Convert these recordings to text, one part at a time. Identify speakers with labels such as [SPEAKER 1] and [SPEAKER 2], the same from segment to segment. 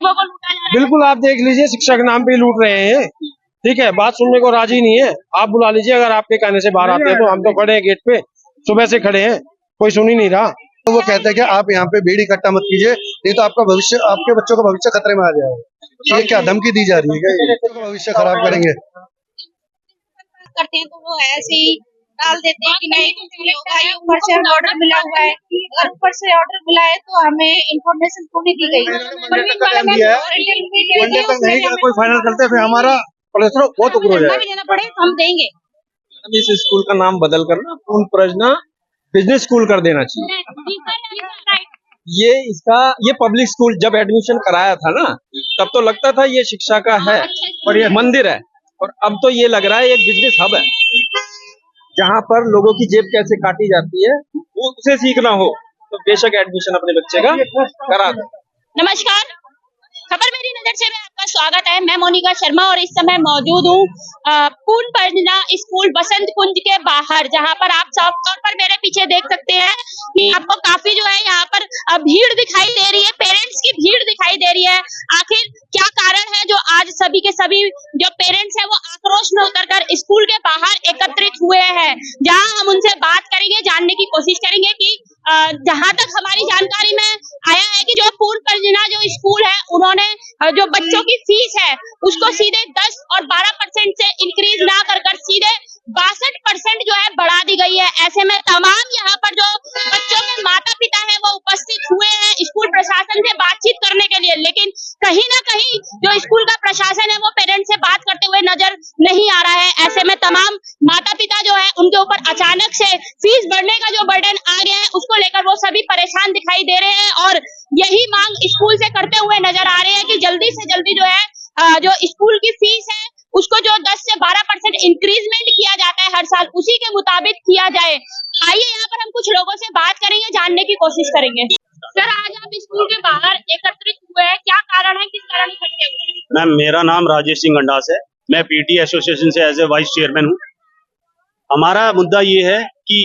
[SPEAKER 1] शिक्षकों को लूटा जा रहा है।
[SPEAKER 2] बिल्कुल, आप देख लीजिए, शिक्षा के नाम पे ही लूट रहे हैं। ठीक है, बात सुनने को राजी नहीं है। आप बुला लीजिए, अगर आपके कहने से बाहर आते हैं तो। हम तो खड़े हैं गेट पे, सुबह से खड़े हैं, कोई सुन ही नहीं रहा।
[SPEAKER 3] तो वो कहते हैं कि आप यहाँ पे भीड़ इकट्ठा मत कीजिए, नहीं तो आपका भविष्य, आपके बच्चों का भविष्य खतरे में आ जाएगा। ये क्या धमकी दी जा रही है? क्या बच्चों का भविष्य खराब करेंगे?
[SPEAKER 1] करते हैं तो वो ऐसे ही डाल देते हैं कि नहीं कुछ नहीं होगा, ये ऊपर से हमें ऑर्डर मिला हुआ है। अगर ऊपर से ऑर्डर मिला है तो हमें इन्फॉर्मेशन क्यों नहीं दी गई?
[SPEAKER 3] वनडे तक नहीं कोई फाइनल करते, फिर हमारा कोलेस्ट्रॉल बहुत ऊपर हो जाएगा।
[SPEAKER 1] देना पड़े तो हम देंगे।
[SPEAKER 2] इस स्कूल का नाम बदल कर ना पूर्ण प्रजना बिजनेस स्कूल कर देना चाहिए। ये पब्लिक स्कूल जब एडमिशन कराया था ना, तब तो लगता था ये शिक्षा का है और ये मंदिर है, और अब तो ये लग रहा है एक बिजनेस हब है, जहाँ पर लोगों की जेब कैसे काटी जाती है वो उसे सीखना हो तो बेशक एडमिशन अपने बच्चे का करा दे।
[SPEAKER 1] नमस्कार, खबर मेरी नजर से में आपका स्वागत है। मैं मोनिका शर्मा और इस समय मौजूद हूँ पूर्ण प्रजना स्कूल बसंत कुंज के बाहर, जहाँ पर आप साफ तौर पर मेरे पीछे देख सकते हैं कि आपको काफी जो है यहाँ पर भीड़ दिखाई दे रही है, पेरेंट्स की भीड़ दिखाई दे रही है। आखिर क्या कारण है जो आज सभी के सभी जो पेरेंट्स हैं वो आक्रोश में उतरकर स्कूल के बाहर एकत्रित हुए हैं, जहाँ हम उनसे बात करेंगे, जानने की कोशिश करेंगे कि जहाँ तक हमारी जानकारी में आया है कि जो पूर्ण प्रजना जो स्कूल है, उन्होंने जो बच्चों की फीस है उसको सीधे 10 और 12% से इंक्रीज ना कर सीधे 62% जो है बढ़ा दी गई है। ऐसे में तमाम यहाँ पर जो बच्चों के माता पिता हैं वो उपस्थित हुए हैं स्कूल प्रशासन से बातचीत करने के लिए, लेकिन कहीं ना कहीं जो स्कूल का प्रशासन है वो पेरेंट्स से बात करते हुए नजर नहीं आ रहा है। ऐसे में तमाम माता पिता जो है उनके ऊपर अचानक से फीस बढ़ने का जो बर्डन आ गया है उसको लेकर वो सभी परेशान दिखाई दे रहे हैं और यही मांग स्कूल से करते हुए नजर आ रहे हैं कि जल्दी से जल्दी जो है जो स्कूल की फीस है उसको जो 10 से 12% इंक्रीजमेंट किया जाता है हर साल, उसी के मुताबिक किया जाए। आइए यहाँ पर हम कुछ लोगों से बात करेंगे, जानने की कोशिश करेंगे। सर, आज आप स्कूल के बाहर एकत्रित हुए हैं, क्या कारण है, किस कारण इकट्ठे हुए हैं?
[SPEAKER 4] मैम, मेरा नाम राजेश सिंह गंडास है। मैं पीटी एसोसिएशन से एज ए वाइस चेयरमैन हूँ। हमारा मुद्दा ये है कि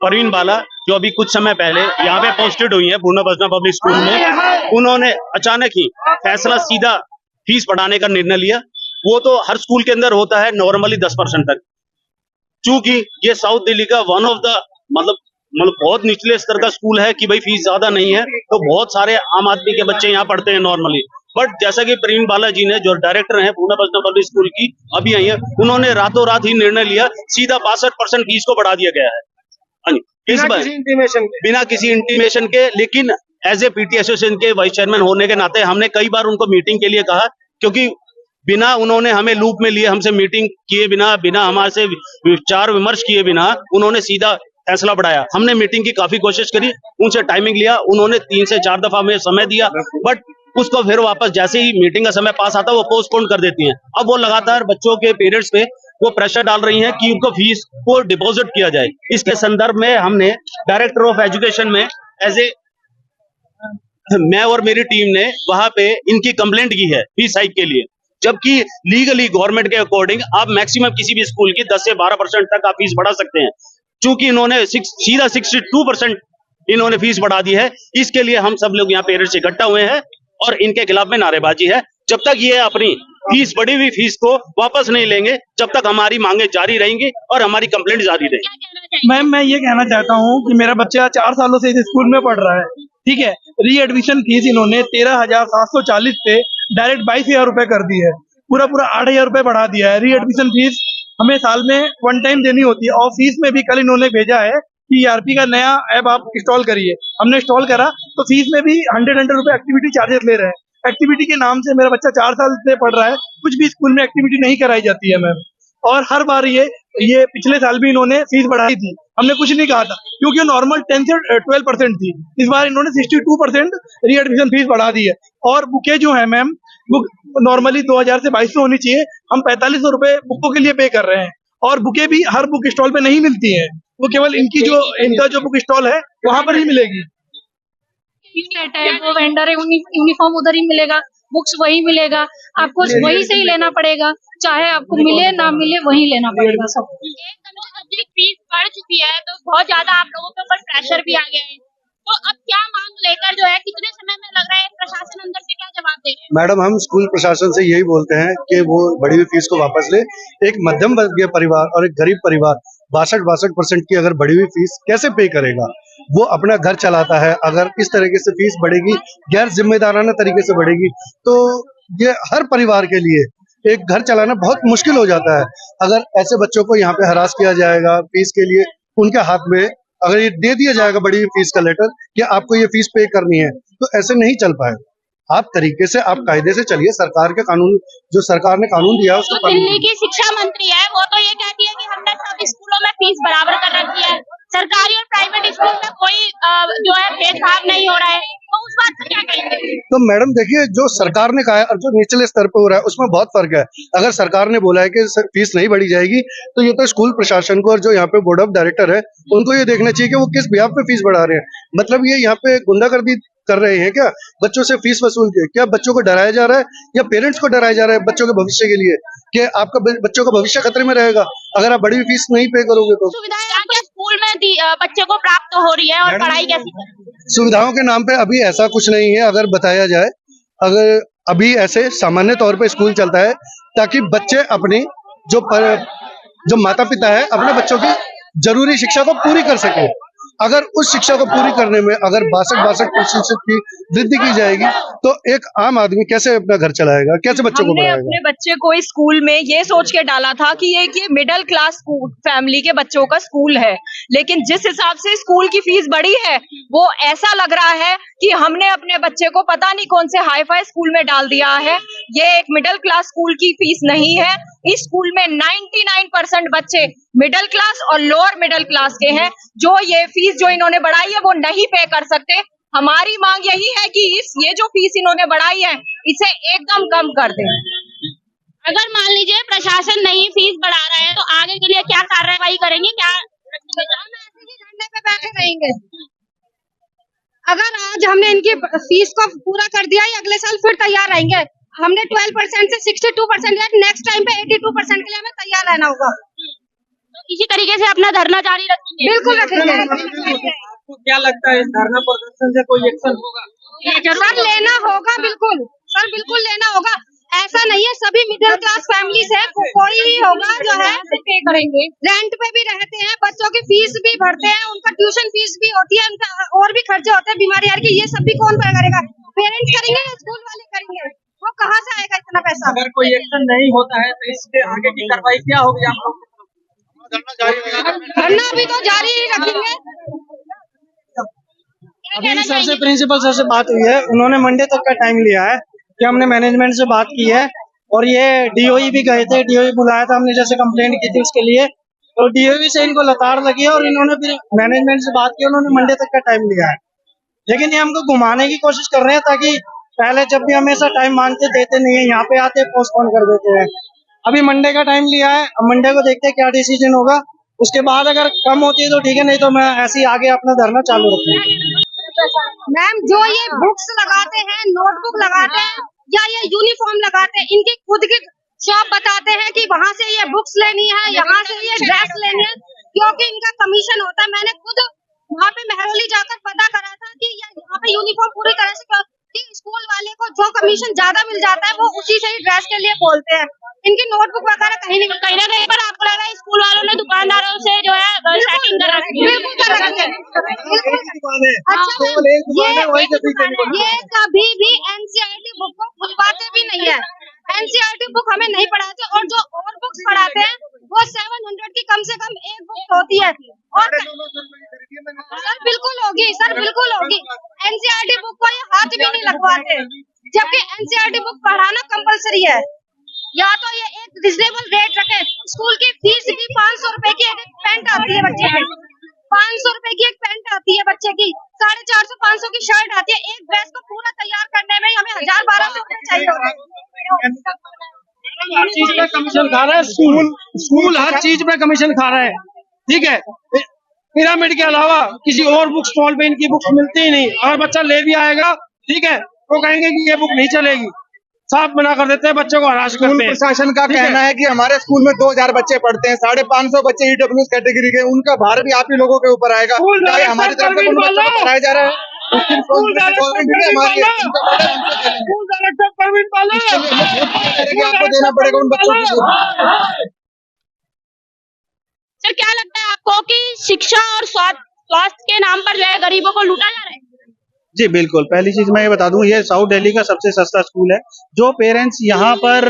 [SPEAKER 4] परवीन बाला जो अभी कुछ समय पहले यहाँ पे पोस्टेड हुई है पूर्ण प्रजना पब्लिक स्कूल में, उन्होंने अचानक ही फैसला सीधा फीस बढ़ाने का निर्णय लिया। वो तो हर स्कूल के अंदर होता है नॉर्मली 10% तक, चूंकि ये साउथ दिल्ली का वन ऑफ द मतलब बहुत निचले स्तर का स्कूल है कि भाई फीस ज्यादा नहीं है, तो बहुत सारे आम आदमी के बच्चे यहाँ पढ़ते हैं नॉर्मली। बट जैसा कि प्रवीण बाला जी ने, जो डायरेक्टर हैं पूर्ण प्रजना पब्लिक स्कूल की, अभी आई है, उन्होंने रातों रात ही निर्णय लिया, सीधा 62% फीस को बढ़ा दिया गया है बिना किसी इंटीमेशन के। लेकिन एज ए पीटी एसोसिएशन के वाइस चेयरमैन होने के नाते हमने कई बार उनको मीटिंग के लिए कहा, क्योंकि बिना उन्होंने हमें लूप में लिए, हमसे मीटिंग किए बिना हमारे से विचार विमर्श किए बिना उन्होंने सीधा फैसला बढ़ाया। हमने मीटिंग की काफी कोशिश करी, उनसे टाइमिंग लिया, उन्होंने 3 से 4 दफा हमें समय दिया, बट उसको फिर वापस जैसे ही मीटिंग का समय पास आता वो पोस्टपोन कर देती हैं। अब वो लगातार बच्चों के पेरेंट्स पे वो प्रेशर डाल रही हैं कि उनको फीस को डिपॉजिट किया जाए। इसके संदर्भ में हमने डायरेक्टर ऑफ एजुकेशन में एज ए मैं और मेरी टीम ने वहां पे इनकी कंप्लेंट की है फीस हाइक के लिए, जबकि लीगली गवर्नमेंट के अकॉर्डिंग आप मैक्सिमम किसी भी स्कूल की 10 से 12% तक आप फीस बढ़ा सकते हैं। चूंकि इन्होंने सीधा 62% इन्होंने फीस बढ़ा दी है। इसके लिए हम सब लोग यहाँ पेरेंट्स इकट्ठा हुए हैं और इनके खिलाफ में नारेबाजी है। जब तक ये अपनी फीस बढ़ी हुई फीस को वापस नहीं लेंगे, जब तक हमारी मांगे जारी रहेंगी और हमारी कंप्लेंट जारी रहेगी।
[SPEAKER 5] मैम, मैं ये कहना चाहता हूँ कि मेरा बच्चा 4 सालों से इस स्कूल में पढ़ रहा है, ठीक है। री एडमिशन फीस इन्होंने 13,740 से डायरेक्ट 22,000 रुपए कर दी है, पूरा 8,000 रुपए बढ़ा दिया है। री एडमिशन फीस हमें साल में 1 टाइम देनी होती है, और फीस में भी कल इन्होंने भेजा है कि ERP का नया ऐप आप इंस्टॉल करिए। हमने इंस्टॉल करा तो फीस में भी 100 रुपए एक्टिविटी चार्जेस ले रहे हैं। एक्टिविटी के नाम से मेरा बच्चा 4 साल से पढ़ रहा है, कुछ भी स्कूल में एक्टिविटी नहीं कराई जाती है मैम। और हर बार ये पिछले साल भी इन्होंने फीस बढ़ाई थी, हमने कुछ नहीं कहा था, क्योंकि नॉर्मल 10 से 12% थी। इस बार इन्होंने 62% री एडमिशन फीस बढ़ा दी है। और बुकें जो है मैम, बुक नॉर्मली 2,000 से 2,200 होनी चाहिए, हम 4,500 रुपए बुकों के लिए पे कर रहे हैं। और बुकें भी हर बुक स्टॉल पे नहीं मिलती है, वो केवल इनका जो बुक स्टॉल है वहां पर ही मिलेगी।
[SPEAKER 6] वो वेंडर है, यूनिफॉर्म उधर ही मिलेगा, बुक्स वही मिलेगा, आपको वही से ही लेना पड़ेगा, चाहे आपको मिले ना मिले वही लेना पड़ेगा सब।
[SPEAKER 1] एकदम से फीस बढ़ चुकी है तो बहुत ज्यादा आप लोगों के ऊपर प्रेशर भी आ गया है, तो अब क्या मांग लेकर जो है कितने समय में लग रहा है प्रशासन अंदर से क्या जवाब दे रहे हैं?
[SPEAKER 3] मैडम, हम स्कूल प्रशासन से यही बोलते हैं कि वो बढ़ी हुई फीस को वापस ले। एक मध्यम वर्गीय परिवार और एक गरीब परिवार 62% की अगर बढ़ी हुई फीस कैसे पे करेगा? वो अपना घर चलाता है, अगर इस तरीके से फीस बढ़ेगी, गैर जिम्मेदाराना तरीके से बढ़ेगी, तो ये हर परिवार के लिए एक घर चलाना बहुत मुश्किल हो जाता है। अगर ऐसे बच्चों को यहाँ पे हरास किया जाएगा फीस के लिए, उनके हाथ में अगर ये दे दिया जाएगा बड़ी फीस का लेटर कि आपको ये फीस पे करनी है, तो ऐसे नहीं चल पाएगा। आप तरीके से, आप कायदे से चलिए। सरकार के कानून, जो सरकार ने कानून दिया है उसको
[SPEAKER 1] तो दिल्ली की शिक्षा मंत्री है, वो तो ये कहती है कि हमने सब स्कूलों में फीस बराबर कर रखी है, सरकारी और प्राइवेट स्कूल में कोई जो है भेदभाव नहीं हो रहा है, तो उस बात पर क्या कहेंगे?
[SPEAKER 3] तो मैडम देखिए, जो सरकार ने कहा है और जो निचले स्तर पे हो रहा है उसमें बहुत फर्क है। अगर सरकार ने बोला है कि फीस नहीं बढ़ी जाएगी, तो ये तो स्कूल प्रशासन को और जो यहाँ पे बोर्ड ऑफ डायरेक्टर है उनको ये देखना चाहिए कि वो किस बिहाफ पे फीस बढ़ा रहे हैं। मतलब ये यहाँ पे गुंडागर्दी कर रहे हैं क्या? बच्चों से फीस वसूल के क्या बच्चों को डराया जा रहा है या पेरेंट्स को डराया जा रहा है बच्चों के भविष्य के लिए कि आपका बच्चों का भविष्य खतरे में रहेगा अगर आप बड़ी फीस नहीं पे करोगे तो?
[SPEAKER 1] सुविधाएं आपके स्कूल में बच्चे को प्राप्त हो रही है और पढ़ाई कैसी कर रही है?
[SPEAKER 3] सुविधाओं के नाम पे अभी ऐसा कुछ नहीं है। अगर बताया जाए, अगर अभी ऐसे सामान्य तौर पे स्कूल चलता है ताकि बच्चे अपनी जो माता पिता है अपने बच्चों की जरूरी शिक्षा को पूरी कर सके। अगर उस शिक्षा को पूरी करने में अगर 62% की वृद्धि की जाएगी, तो एक आम आदमी कैसे अपना घर चलाएगा, कैसे बच्चों को
[SPEAKER 7] हमने
[SPEAKER 3] पढ़ाएगा?
[SPEAKER 7] अपने बच्चे को इस स्कूल में ये सोच के डाला था कि ये मिडिल क्लास फैमिली के बच्चों का स्कूल है, लेकिन जिस हिसाब से स्कूल की फीस बढ़ी है वो ऐसा लग रहा है कि हमने अपने बच्चे को पता नहीं कौन से हाई फाई स्कूल में डाल दिया है। ये एक मिडिल क्लास स्कूल की फीस नहीं है। इस स्कूल में 99% बच्चे मिडिल क्लास और लोअर मिडिल क्लास के हैं, जो ये फीस जो इन्होंने बढ़ाई है वो नहीं पे कर सकते। हमारी मांग यही है कि ये जो फीस इन्होंने बढ़ाई है इसे एकदम कम कर दें।
[SPEAKER 1] अगर मान लीजिए प्रशासन नहीं फीस बढ़ा रहा है तो आगे के लिए क्या कार्रवाई करेंगे? क्या
[SPEAKER 6] धरने पे बैठे रहेंगे? अगर आज हमने इनकी फीस को पूरा कर दिया, अगले साल फिर तैयार रहेंगे। हमने 12% से 62% लिया, नेक्स्ट टाइम पे 82% के लिए हमें तैयार रहना होगा।
[SPEAKER 1] तो इसी तरीके से अपना धरना जारी रखेंगे?
[SPEAKER 6] बिल्कुल रखेंगे।
[SPEAKER 2] आपको क्या लगता है इस धरना प्रदर्शन से कोई एक्शन होगा?
[SPEAKER 6] सर लेना होगा, बिल्कुल सर, बिल्कुल लेना होगा। ऐसा नहीं है, सभी मिडिल क्लास फैमिलीज है, कोई ही होगा जो है पे करेंगे। रेंट पे भी रहते हैं, बच्चों की फीस भी भरते हैं, उनका ट्यूशन फीस भी होती है, उनका और भी खर्चे होते हैं बीमारी यार की। ये सब भी कौन करेगा? पेरेंट्स करेंगे या स्कूल वाले करेंगे? वो कहाँ से आएगा इतना पैसा?
[SPEAKER 2] अगर कोई एक्शन नहीं होता है तो इसके आगे की कार्रवाई क्या होगी? आप लोग
[SPEAKER 6] धरना भी तो जारी ही रखेंगे।
[SPEAKER 5] अभी सर से, प्रिंसिपल सर से बात हुई है, उन्होंने मंडे तक का टाइम लिया है कि हमने मैनेजमेंट से बात की है, और ये डीओई भी गए थे, डीओई बुलाया था हमने, जैसे कंप्लेंट की थी उसके लिए, तो डीओई से इनको लताड़ लगी है और इन्होंने फिर मैनेजमेंट से बात की, उन्होंने मंडे तक का टाइम लिया है। लेकिन ये हमको घुमाने की कोशिश कर रहे हैं, ताकि पहले जब भी हमेशा टाइम मांगते देते नहीं है, यहाँ पे आते पोस्टपोन कर देते हैं। अभी मंडे का टाइम लिया है, अब मंडे को देखते हैं क्या डिसीजन होगा, उसके बाद अगर कम होती है तो ठीक है, नहीं तो मैं ऐसे ही आगे अपना धरना चालू रखूंगा।
[SPEAKER 6] मैम, जो ये बुक्स लगाते हैं, नोटबुक लगाते हैं या ये यूनिफॉर्म लगाते हैं, इनकी खुद की शॉप बताते हैं कि वहाँ से ये बुक्स लेनी है, यहाँ से ये ड्रेस लेनी है, क्योंकि इनका कमीशन होता है। मैंने खुद वहाँ पे महरौली जाकर पता करा था कि यहाँ पे यूनिफॉर्म पूरी तरह से स्कूल वाले को जो कमीशन ज्यादा मिल जाता है वो उसी से ही ड्रेस के लिए बोलते हैं। इनकी नोटबुक वगैरह कहीं ना कहीं पर आपको लगा स्कूल वालों ने दुकानदारों से जो है सेटिंग कर रखी है? बिल्कुल कर रखी है। अच्छा, ये कभी भी एनसीईआरटी बुक को खुलवाते भी नहीं है। एनसीईआरटी बुक हमें नहीं पढ़ाते, और जो और बुक्स पढ़ाते हैं वो 700 की कम से कम एक बुक होती है। और सर बिल्कुल होगी, सर बिल्कुल होगी। एनसीईआरटी बुक को ये हाथ भी नहीं लगवाते, जबकि एनसीईआरटी बुक पढ़ाना कंपलसरी है। या तो ये एक रिजनेबल रेट रखे। स्कूल की फीस भी 500 रुपए की एक पैंट आती है बच्चे की, 500 रुपए की एक पैंट आती है बच्चे की, 450-500 की शर्ट आती है। एक ड्रेस को पूरा तैयार करने में हमें 1000-1200 रुपए चाहिए होते हैं।
[SPEAKER 5] हर चीज पे कमीशन खा रहा है स्कूल हर चीज पे कमीशन खा रहा है, ठीक है। पिरामिड के अलावा किसी और बुक स्टॉल पे इनकी बुक्स मिलती ही नहीं। अगर बच्चा ले भी आएगा, ठीक है, वो कहेंगे कि ये बुक नहीं चलेगी।
[SPEAKER 2] साफ मना कर देते हैं, बच्चों को हरास
[SPEAKER 8] स्कूल
[SPEAKER 2] करते हैं।
[SPEAKER 8] प्रशासन का
[SPEAKER 2] ठीक है।
[SPEAKER 8] कहना है कि हमारे स्कूल में 2000 बच्चे पढ़ते हैं, 550 बच्चे ईडब्ल्यूएस कैटेगरी के, उनका भार भी आप ही लोगों के ऊपर आएगा।
[SPEAKER 2] स्कूल
[SPEAKER 8] क्या ये
[SPEAKER 2] डायरेक्टर
[SPEAKER 8] हमारी तरफ से
[SPEAKER 2] परवीन
[SPEAKER 8] उन बच्चों को
[SPEAKER 2] बाला।
[SPEAKER 8] पढ़ाया जा रहा है? उसकी रिस्पॉन्सिबिलिटी गवर्नमेंट है हमारी है, उनका बर्डन हमको देना है।
[SPEAKER 2] स्कूल डायरेक्टर परवीन बाला।
[SPEAKER 8] इसके लिए हमें खुद पता करेंगे, आपको देना पड़ेगा उन बच्चों को।
[SPEAKER 1] सर क्या लगता है आपको कि शिक्षा और स्वास्थ्य के नाम पर जो है गरीबों को लूटा जा रहा है?
[SPEAKER 9] जी बिल्कुल। पहली चीज मैं ये बता दूं, ये साउथ दिल्ली का सबसे सस्ता स्कूल है। जो पेरेंट्स यहाँ पर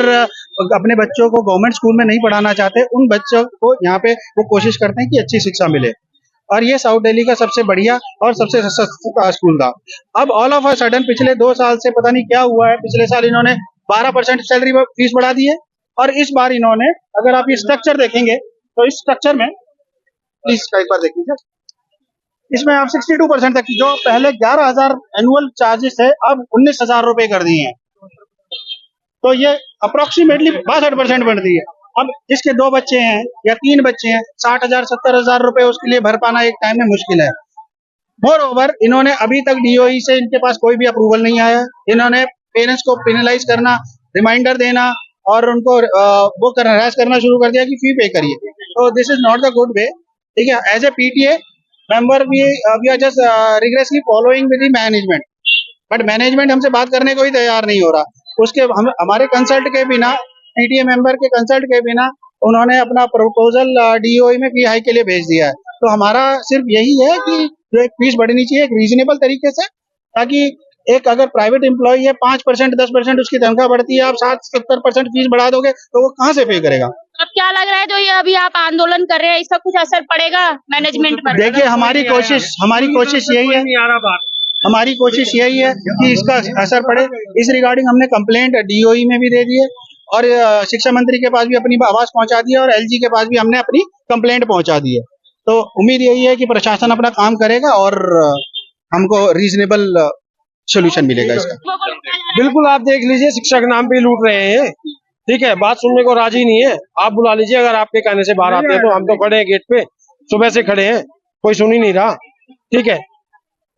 [SPEAKER 9] अपने बच्चों को गवर्नमेंट स्कूल में नहीं पढ़ाना चाहते, उन बच्चों को यहाँ पे वो कोशिश करते हैं कि अच्छी शिक्षा मिले, और ये साउथ दिल्ली का सबसे बढ़िया और सबसे सस्ता स्कूल था। अब ऑल ऑफ अ सडन पिछले 2 साल से पता नहीं क्या हुआ है, पिछले साल इन्होंने 12% सैलरी फीस बढ़ा दी है, और इस बार इन्होंने, अगर आप ये स्ट्रक्चर देखेंगे तो इस स्ट्रक्चर में प्लीज एक बार देख लीजिए, इसमें आप 62% तक की, जो पहले 11,000 एनुअल चार्जेस है, अब 19,000 रुपए कर दिए हैं। तो ये अप्रोक्सीमेटली 62% बढ़ दी है। अब जिसके 2 बच्चे हैं या 3 बच्चे हैं, 60,000 70,000 रुपए उसके लिए भर पाना एक टाइम में मुश्किल है। मोर ओवर, इन्होंने अभी तक डीओई से इनके पास कोई भी अप्रूवल नहीं आया। इन्होंने पेरेंट्स को पेनलाइज करना, रिमाइंडर देना और उनको वो हरास करना शुरू कर दिया कि फी पे करिए। तो this is not the good way. ठीक है, as a PTA member we are just rigorously following with the management, but management हमसे बात करने को ही तैयार नहीं हो रहा। उसके हमारे कंसल्ट के बिना, पीटीए मेंबर के कंसल्ट के बिना उन्होंने अपना प्रपोजल डीओई में फी हाई के लिए भेज दिया है। तो हमारा सिर्फ यही है कि जो एक फीस बढ़नी चाहिए एक रीजनेबल तरीके से, ताकि एक अगर प्राइवेट एम्प्लॉय है 5% 10% उसकी तनख्वाह बढ़ती है, आप 60-70% फीस बढ़ा दोगे तो वो कहाँ से पे करेगा?
[SPEAKER 1] अब क्या लग रहा है जो ये अभी आप आंदोलन कर रहे हैं, इसका कुछ असर पड़ेगा मैनेजमेंट पर?
[SPEAKER 9] देखिए, हमारी कोशिश यही है, हमारी कोशिश यही है कि इसका असर पड़े। इस रिगार्डिंग हमने कंप्लेंट डीओई में भी दे दी है, और शिक्षा मंत्री के पास भी अपनी आवाज पहुंचा दी है, और एलजी के पास भी हमने अपनी कंप्लेंट पहुंचा दी है। तो उम्मीद यही है कि प्रशासन अपना काम करेगा और हमको रीजनेबल सोल्यूशन मिलेगा इसका।
[SPEAKER 2] बिल्कुल, आप देख लीजिए, शिक्षा के नाम पे लूट रहे हैं। ठीक है, बात सुनने को राजी नहीं है। आप बुला लीजिए, अगर आपके कहने से बाहर आते हैं तो। हम तो खड़े हैं गेट पे, सुबह से खड़े हैं, कोई सुन ही नहीं रहा। ठीक है,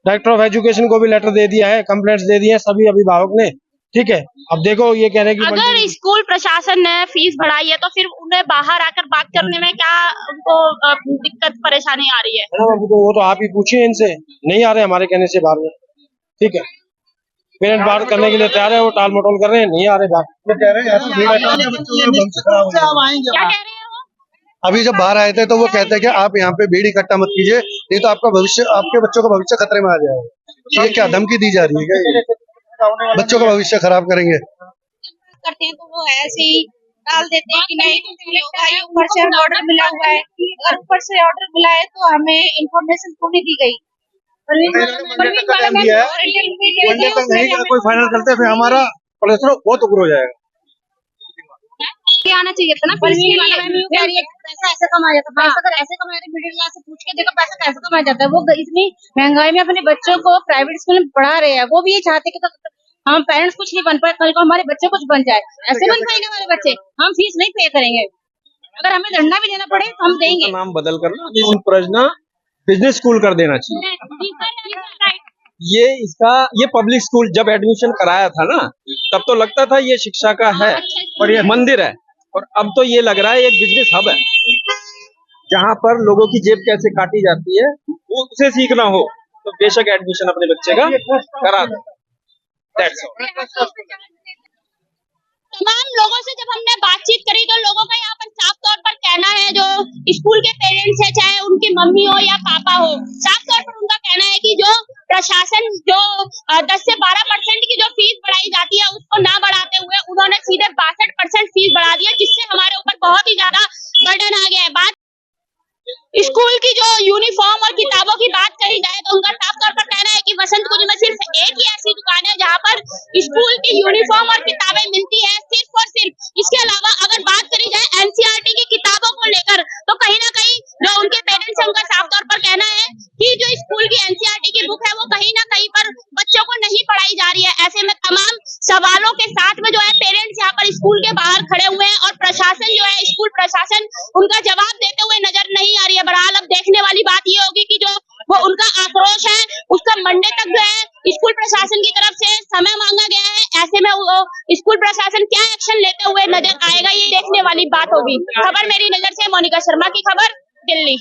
[SPEAKER 2] डायरेक्टर ऑफ एजुकेशन को भी लेटर दे दिया है, कंप्लेंट्स दे दिए हैं सभी अभिभावक ने। ठीक है, अब देखो ये कह रहे हैं कि
[SPEAKER 1] अगर स्कूल प्रशासन ने फीस बढ़ाई है तो फिर उन्हें बाहर आकर बात करने में क्या उनको दिक्कत परेशानी आ रही है?
[SPEAKER 2] वो तो आप ही पूछिए इनसे, नहीं आ रहे हमारे कहने से बाहर में। ठीक है, पेरेंट बात करने के लिए तैयार है, वो टाल मटोल कर रहे हैं, नहीं आ रहे बात।
[SPEAKER 1] क्या कह रहे हैं वो?
[SPEAKER 3] अभी जब बाहर आए थे तो वो कहते हैं कि आप यहाँ पे भीड़ इकट्ठा मत कीजिए, नहीं तो आपका भविष्य, आपके बच्चों का भविष्य खतरे में आ जाएगा। ये क्या धमकी दी जा रही है? क्या ये बच्चों का भविष्य खराब करेंगे?
[SPEAKER 6] करते हैं तो वो ऐसे ही डाल देते हैं कि नहीं कुछ नहीं होगा, ये ऊपर से हमें ऑर्डर मिला हुआ है। अगर ऊपर से ऑर्डर मिला है तो हमें इन्फॉर्मेशन क्यों नहीं दी गई?
[SPEAKER 3] मंडे तक नहीं कोई फाइनल करते फिर हमारा प्रदर्शन बहुत उग्र हो जाएगा।
[SPEAKER 6] ये आना चाहिए था ना, पैसा ऐसे कमाया जाता है। पैसा अगर ऐसे कमाया तो मिडिल क्लास से पूछ के देखो पैसा कैसे कमाया जाता है। वो इतनी महंगाई में अपने बच्चों को प्राइवेट स्कूल में पढ़ा रहे हैं, वो भी ये चाहते कि हम पेरेंट्स कुछ नहीं बन पाए, कल को हमारे बच्चे कुछ बन जाए। ऐसे बन पाएंगे हमारे बच्चे? हम फीस नहीं पे करेंगे, अगर हमें धरना भी देना पड़े तो हम देंगे।
[SPEAKER 2] नाम बदल कर ना स्कूल प्रजना बिजनेस स्कूल कर देना चाहिए। ये पब्लिक स्कूल जब एडमिशन कराया था ना, तब तो लगता था ये शिक्षा का है और ये मंदिर है, और अब तो ये लग रहा है एक बिजनेस हब है, जहाँ पर लोगों की जेब कैसे काटी जाती है वो उसे सीखना हो तो बेशक एडमिशन अपने बच्चे का करा दो।
[SPEAKER 1] तमाम लोगों से जब हमने बातचीत करी तो लोगों का यहाँ पर साफ तौर पर कहना है, जो स्कूल के पेरेंट्स है, चाहे उनकी मम्मी हो या पापा हो, साफ तौर पर उनका कहना है कि जो प्रशासन जो 10 से 12% की जो फीस बढ़ाई जाती है उसको ना बढ़ाते हुए उन्होंने सीधे 62% फीस बढ़ा दी है, जिससे हमारे ऊपर बहुत ही ज्यादा बर्डन आ गया है। बात स्कूल की जो यूनिफॉर्म और किताबों की बात करी जाए तो उनका साफ तौर पर कहना है कि वसंत कुंज में सिर्फ एक ही ऐसी दुकान है जहाँ पर स्कूल की यूनिफॉर्म और किताबें मिलती है, सिर्फ और सिर्फ। इसके अलावा अगर बात करी जाए एनसीईआरटी की किताबों को लेकर तो कहीं ना कहीं जो उनके पेरेंट्स है उनका साफ तौर पर कहना है कि जो स्कूल की एनसीईआरटी की बुक है वो कहीं ना कहीं पर बच्चों को नहीं पढ़ाई जा रही है। ऐसे में तमाम सवालों के साथ में जो है पेरेंट्स यहाँ पर स्कूल के बाहर खड़े हुए हैं और प्रशासन जो है स्कूल प्रशासन उनका जवाब देते हुए नजर नहीं आ रही है। बहरहाल अब देखने वाली बात ये होगी कि जो वो उनका आक्रोश है उसका मंडे तक जो है स्कूल प्रशासन की तरफ से समय मांगा गया है। ऐसे में वो स्कूल प्रशासन क्या एक्शन लेते हुए नजर आएगा, ये देखने वाली बात होगी। खबर मेरी नजर से मोनिका शर्मा की खबर, दिल्ली।